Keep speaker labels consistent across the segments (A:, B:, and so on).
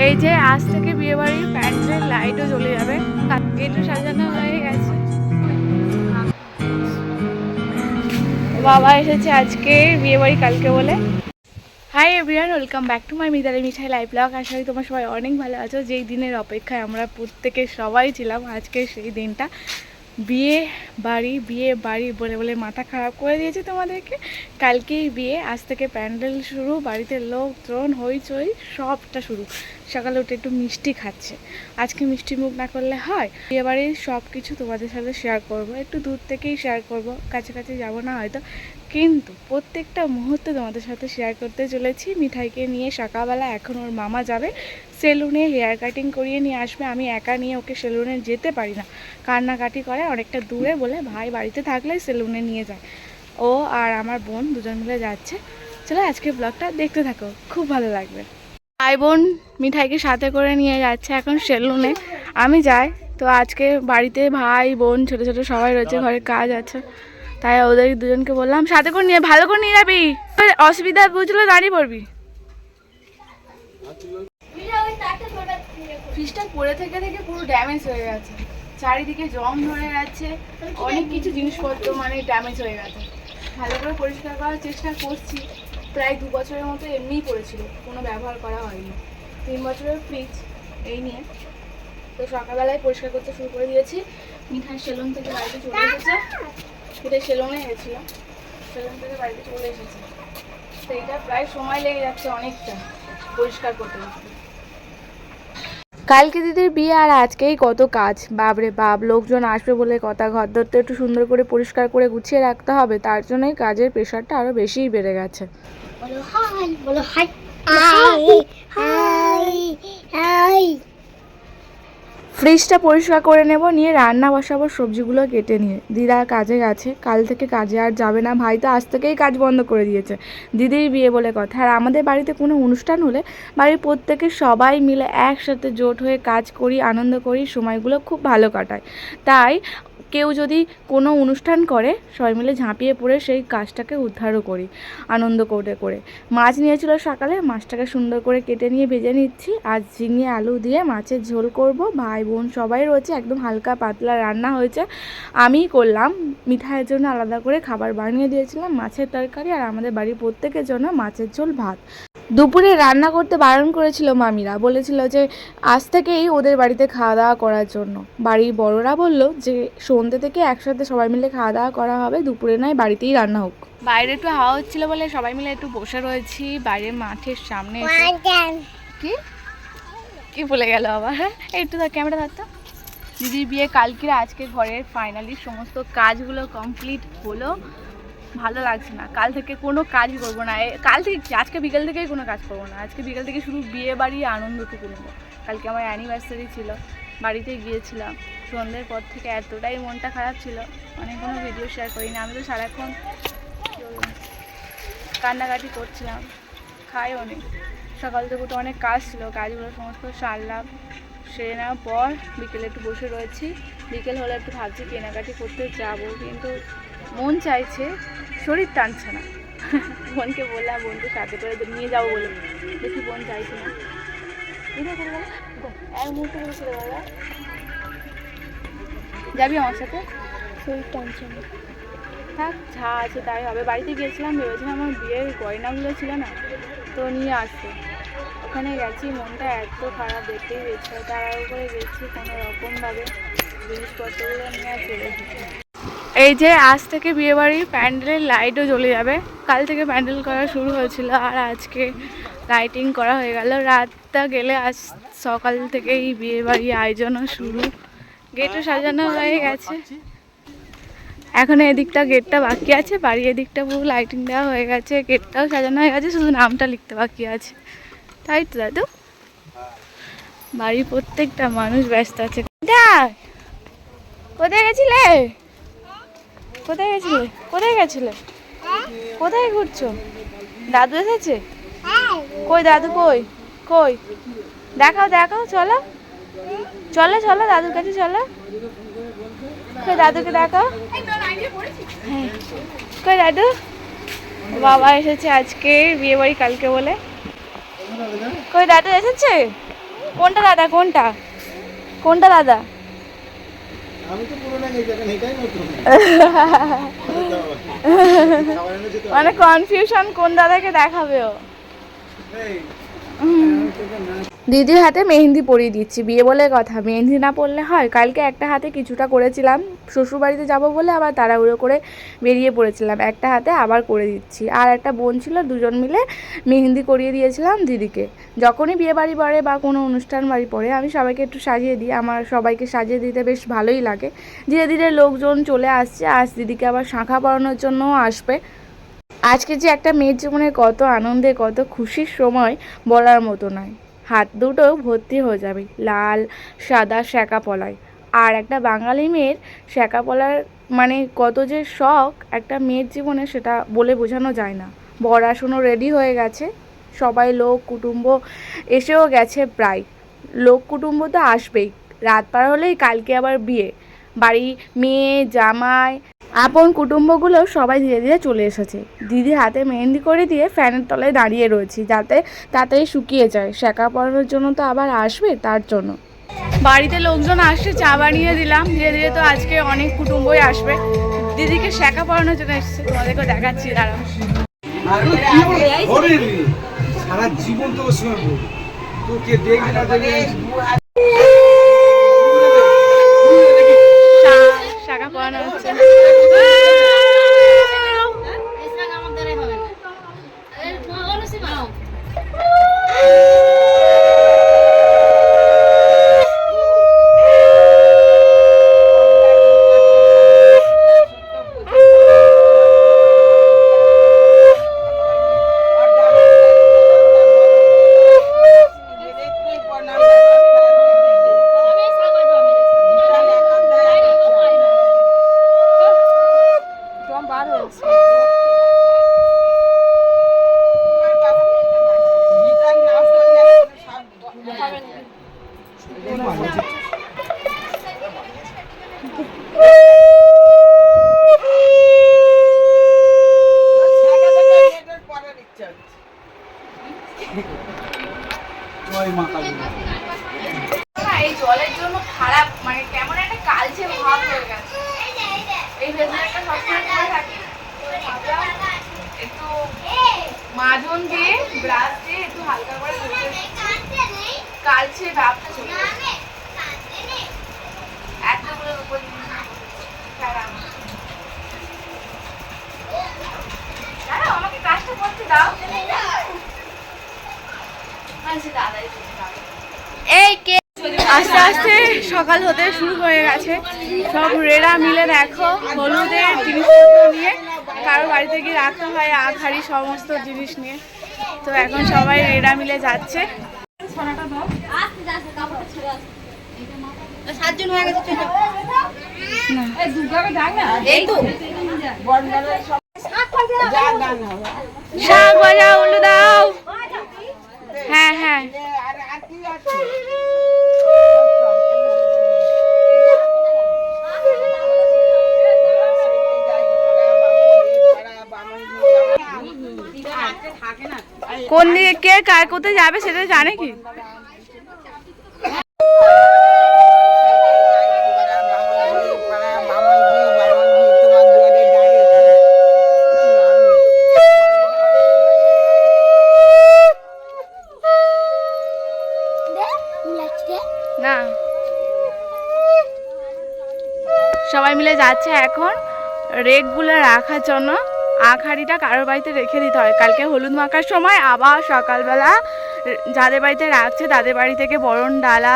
A: এই যে আজ থেকে বিয়ে বাড়ির প্যান্ডেলের লাইটও জ্বলে যাবে, গেটও সাজানো হয়ে গেছে। বাবা এসেছে আজকে বিয়ে বাড়ি কালকে বলে। Hi everyone, welcome back to my Mitali Mithai live blog. আশা করি তোমার সবাই অনেক ভালো আছো। যেই দিনের অপেক্ষায় আমরা প্রত্যেকে সবাই ছিলাম, আজকে সেই দিনটা। বিয়ে বাড়ি বলে বলে মাথা খারাপ করে দিয়েছে তোমাদেরকে। কালকেই বিয়ে, আজ থেকে প্যান্ডেল শুরু, বাড়িতে লোকজন হইচই সবটা শুরু। সকালে উঠে একটু মিষ্টি খাচ্ছে, আজকে মিষ্টি মুখ না করলে হয়। বিয়ে বাড়ির সব কিছু তোমাদের সাথে শেয়ার করব, একটু দূর থেকেই শেয়ার করব, কাছাকাছি যাবো না হয়তো, কিন্তু প্রত্যেকটা মুহূর্তে তোমাদের সাথে শেয়ার করতে চলেছি। মিঠাইকে নিয়ে সকালবেলা এখন ওর মামা যাবে সেলুনে, হেয়ার কাটিং করিয়ে নিয়ে আসবে। আমি একা নিয়ে ওকে সেলুনে যেতে পারি না, কান্নাকাটি করে অনেকটা দূরে বলে ভাই বাড়িতে থাকলে সেলুনে নিয়ে যায়। ও আর আমার বোন দুজন মিলে যাচ্ছে। চলো আজকে ব্লগটা দেখতে থাকো, খুব ভালো লাগবে। ভাই বোন মিঠাইকে সাথে করে নিয়ে যাচ্ছে এখন সেলুনে। আমি যাই তো আজকে বাড়িতে ভাই বোন ছোটো ছোটো সবাই রয়েছে, ঘরে কাজ আছে, তাই ওদের দুজনকে বললাম সাথে করে নিয়ে, ভালো করে নিয়ে যাবি, অসুবিধা বুঝলে দাঁড়িয়ে পড়বি। ফ্রিজটা পড়ে থেকে থেকে পুরো ড্যামেজ হয়ে গেছে, চারিদিকে জং ধরে গেছে, অনেক কিছু জিনিসপত্র মানে ড্যামেজ হয়ে গেছে। ভালো করে পরিষ্কার করার চেষ্টা করছি, প্রায় 2 বছরের মতো এমনিই পড়েছিল, কোনো ব্যবহার করা হয়নি। 3 বছরের ফ্রিজ এই নিয়ে, তো সকালবেলায় পরিষ্কার করতে শুরু করে দিয়েছি। মিঠাই সেলুন থেকে বাড়িতে চলে এসেছে, মিঠাই সেলুনে গেছিলো, সেলুন থেকে বাড়িতে চলে এসেছে। তো এটা প্রায় সময় লেগে যাচ্ছে অনেকটা পরিষ্কার করতে করতে। কালকে দিদির বিয়ে আর আজকেই কত কাজ, বাপরে বাপ, লোকজন আসবে বলে কথা, ঘরদর তো একটু সুন্দর করে পরিষ্কার করে গুছিয়ে রাখতে হবে, তার জন্যই কাজের প্রেশারটা আরও বেশিই বেড়ে গেছে। ফ্রিজটা পরিষ্কার করে নেব, নিয়ে রান্না বসাবো, সবজিগুলো কেটে নিয়ে। দিদা কাজে গেছে, কাল থেকে কাজে আর যাবে না, ভাই তো আজ থেকেই কাজ বন্ধ করে দিয়েছে। দিদির বিয়ে বলে কথা। আর আমাদের বাড়িতে কোনো অনুষ্ঠান হলে বাড়ির প্রত্যেকে সবাই মিলে একসাথে জোট হয়ে কাজ করি, আনন্দ করি, সময়গুলো খুব ভালো কাটায়। তাই কেউ যদি কোনো অনুষ্ঠান করে সবাই মিলে ঝাঁপিয়ে পড়ে সেই কাজটাকে উদ্ধারও করি আনন্দ করে করে। মাছ নিয়েছিল সকালে, মাছটাকে সুন্দর করে কেটে নিয়ে ভেজে নিচ্ছি। আজ ঝিঙে আলু দিয়ে মাছের ঝোল করব, ভাই বোন সবাই রয়েছে, একদম হালকা পাতলা রান্না হয়েছে। আমিই করলাম, মিঠাইয়ের জন্য আলাদা করে খাবার বানিয়ে দিয়েছিলাম, মাছের তরকারি, আর আমাদের বাড়ির প্রত্যেকের জন্য মাছের ঝোল ভাত। দুপুরে রান্না করতে বারণ করেছিল মামিরা, বলেছিল যে আজ থেকেই ওদের বাড়িতে খাওয়া দাওয়া করার জন্য। বাড়ির বড়রা বলল যে সন্ধ্যে থেকে একসাথে সবাই মিলে খাওয়া দাওয়া করা হবে, দুপুরে নয় বাড়িতেই রান্না হোক। বাইরে একটু হাওয়া হচ্ছিল বলে সবাই মিলে একটু বসে রয়েছি বাইরের মাঠের সামনে। কি কি বলে গেল আবার, একটু ক্যামেরা ধরতো। দিদির বিয়ে কালকে, আজকে ঘরের ফাইনালি সমস্ত কাজগুলো কমপ্লিট হলো। ভালো লাগছে না, কাল থেকে কোনো কাজই করবো না। কাল থেকে আজকে বিকেল থেকেই কোনো কাজ করবো না, আজকে বিকেল থেকে শুধু বিয়ে বাড়ি আনন্দটুকু নেবো। কালকে আমার অ্যানিভার্সারি ছিল, বাড়িতে গিয়েছিলাম, সন্ধ্যের পর থেকে এতটাই মনটা খারাপ ছিল, মানে কোনো ভিডিও শেয়ার করিনি। আমি তো সারাক্ষণ কান্নাকাটি করছিলাম, খাই অনেক। সকাল থেকে তো অনেক কাজ ছিল, কাজগুলো সমস্ত সারলাম, সেরে নেওয়ার পর বিকেলে একটু বসে রয়েছি। বিকেল হলে একটু ভাবছি কেনাকাটি করতে যাব, কিন্তু মন চাইছে, শরীর টানছে না। বোনকে বললাম বোনকে সাথে করে নিয়ে যাবো বলে, দেখি বোন চাইছে না। এক মুহূর্তে বলছিল দাদা যাবি আমার সাথে, শরীর টানছে না, থাক যা আছে তাই হবে। বাড়িতে গিয়েছিলাম, ভেবেছিলাম আমার বিয়ের গয়নাগুলো ছিল না, তো নিয়ে আসতে। ওখানে গেছি, মনটা এত খারাপ, দেখতেই পেয়েছি, তাড়াহুড়ো করে গেছি কোনো রকমভাবে জিনিসপত্রগুলো নিয়ে আর চলে এসেছি। এই যে আজ থেকে বিয়েবাড়ির প্যান্ডেলের লাইটও জ্বলে যাবে, কাল থেকে প্যান্ডেল করা শুরু হয়েছিল আর আজকে লাইটিং করা হয়ে গেল। রাতটা গেলে আজ সকাল থেকেই বিয়েবাড়ির আয়োজনও শুরু, গেটও সাজানো হয়ে গেছে। এখন এদিকটা গেটটা বাকি আছে, বাড়ির এদিকটা পুরো লাইটিং দেওয়া হয়ে গেছে, গেটটাও সাজানো হয়ে গেছে, শুধু নামটা লিখতে বাকি আছে। তাই তো দাদু, বাড়ির প্রত্যেকটা মানুষ ব্যস্ত আছে। কোথায় গেছিলে, কোথায় গেছিলে, কোথায় গেছিলে, কোথায় ঘুরছো? দাদু এসেছে? কই দাদু, কই কই দেখাও দেখাও, চলো চলো চলো দাদুর কাছে চলো, কই দাদুকে দেখাও। হ্যাঁ কই দাদু, বাবা এসেছে আজকে বিয়ে বাড়ি কালকে বলে। কই দাদা এসেছে? কোনটা দাদা? কোনটা কোনটা দাদা? মানে কনফিউশন কোন দাদাকে দেখাবে ও। দিদির হাতে মেহেন্দি পরিয়ে দিচ্ছি, বিয়ে বলে কথা, মেহেন্দি না পরলে হয়? কালকে একটা হাতে কিছুটা করেছিলাম, শ্বশুরবাড়িতে যাব বলে আবার তাড়াহুড়ো করে বেরিয়ে পড়েছিলাম, একটা হাতে আবার করে দিচ্ছি। আর একটা বোন ছিল, দুজন মিলে মেহেন্দি করিয়ে দিয়েছিলাম দিদিকে। যখনই বিয়ে বাড়ি পড়ে বা কোনো অনুষ্ঠান বাড়ি পড়ে আমি সবাইকে একটু সাজিয়ে দিই, আমার সবাইকে সাজিয়ে দিতে বেশ ভালোই লাগে। ধীরে ধীরে লোকজন চলে আসছে, আজ দিদিকে আবার শাঁখা পরানোর জন্যও আসবে। আজকে যে একটা মেয়ের জীবনে কত আনন্দের কত খুশির সময় বলার মতো নয়। হাত দুটো ভর্তি হয়ে যাবে লাল সাদা শ্যাকা পলায়। আর একটা বাঙালি মেয়ের শ্যাকা পলার মানে কত যে শখ একটা মেয়ের জীবনে, সেটা বলে বোঝানো যায় না। বর আসনও রেডি হয়ে গেছে, সবাই লোক কুটুম্ব এসেও গেছে প্রায়। লোক কুটুম্ব তো আসবেই, রাত পার হলেই কালকে আবার বিয়ে বাড়ি, মেয়ে জামাই আপন কুটুম্বগুলো সবাই ধীরে ধীরে চলে এসেছে। দিদি হাতে মেহেন্দি করে দিয়ে ফ্যানের তলায় দাঁড়িয়ে রয়েছি যাতে তাড়াতাড়ি শুকিয়ে যায়, শাঁখা পরানোর জন্য তো আবার আসবে, তার জন্য। বাড়িতে লোকজন আসছে, চা বানিয়ে দিলাম। ধীরে ধীরে তো আজকে অনেক কুটুম্বই আসবে। দিদিকে শাঁখা পরানোর জন্য এসেছে, তোমাদেরকে দেখাচ্ছি, দাঁড়াও।
B: সারা জীবন তো তোকে দেখবে না দেখবে।
A: শাঁখা পরানো হচ্ছে। এই জলের জন্য খারাপ, মানে কেমন একটা কালচে ভাব হয়ে গেছে। এই ভেতরটা সবসময় করে থাকি, একটু মাজন দিয়ে ব্রাশ দিয়ে একটু হালকা করে কালচে ভাবটা চলে যাচ্ছে। এতগুলোর উপর দাঁড়াও, আমাকে কাজটা করতে দাও। আস্তে আস্তে সকাল হতে শুরু হয়ে গেছে, সব রেড়া মিলে দেখো হলুদের জিনিসপত্র নিয়ে কারো বাড়িতে গিয়ে রাখা হয় আখ হাড়ি সমস্ত জিনিস নিয়ে। তো এখন সবাই রেড়া মিলে যাচ্ছে। শাক ভাজা উল্লু দাও। হ্যাঁ হ্যাঁ, কোন দিকে কে কার কোথায় যাবে সেটা জানে কি? না, সবাই মিলে যাচ্ছে এখন রেকগুলো রাখার জন্য। আখ হাঁড়িটা কারোর বাড়িতে রেখে দিতে হয়, কালকে হলুদ মাখার সময় আবার সকালবেলা যাদের বাড়িতে রাখছে তাদের বাড়ি থেকে বরণ ডালা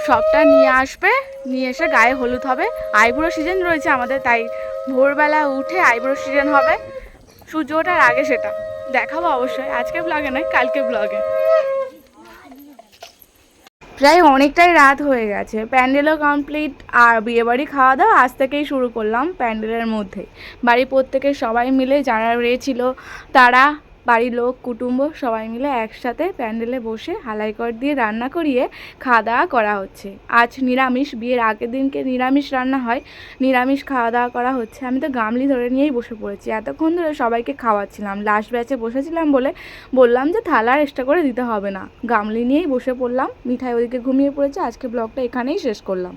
A: সবটা নিয়ে আসবে, নিয়ে এসে গায়ে হলুদ হবে। আইবুড়ো সিজন রয়েছে আমাদের, তাই ভোরবেলা উঠে আইবুড়ো সিজন হবে, সূর্য ওঠার আগে। সেটা দেখাবো অবশ্যই, আজকে ব্লগে নয় কালকে ব্লগে। প্রায় অনেকটাই রাত হয়ে গেছে, প্যান্ডেলও কমপ্লিট, আর বিয়েবাড়ি খাওয়া দাওয়া আজ থেকেই শুরু করলাম প্যান্ডেলের মধ্যে। বাড়ি প্রত্যেকের সবাই মিলে যারা রয়েছিল তারা বাড়ির লোক কুটুম্ব সবাই মিলে একসাথে প্যান্ডেলে বসে হালাইকর দিয়ে রান্না করিয়ে খাওয়া দাওয়া করা হচ্ছে। আজ নিরামিষ, বিয়ের আগের দিনকে নিরামিষ রান্না হয়, নিরামিষ খাওয়া দাওয়া করা হচ্ছে। আমি তো গামলি ধরে নিয়েই বসে পড়েছি, এতক্ষণ ধরে সবাইকে খাওয়াচ্ছিলাম। লাস্ট ব্যাচে বসেছিলাম বলে বললাম যে থালা এক্সট্রা করে দিতে হবে না, গামলি নিয়েই বসে পড়লাম। মিঠাই ওদিকে ঘুমিয়ে পড়েছে। আজকে ব্লগটা এখানেই শেষ করলাম।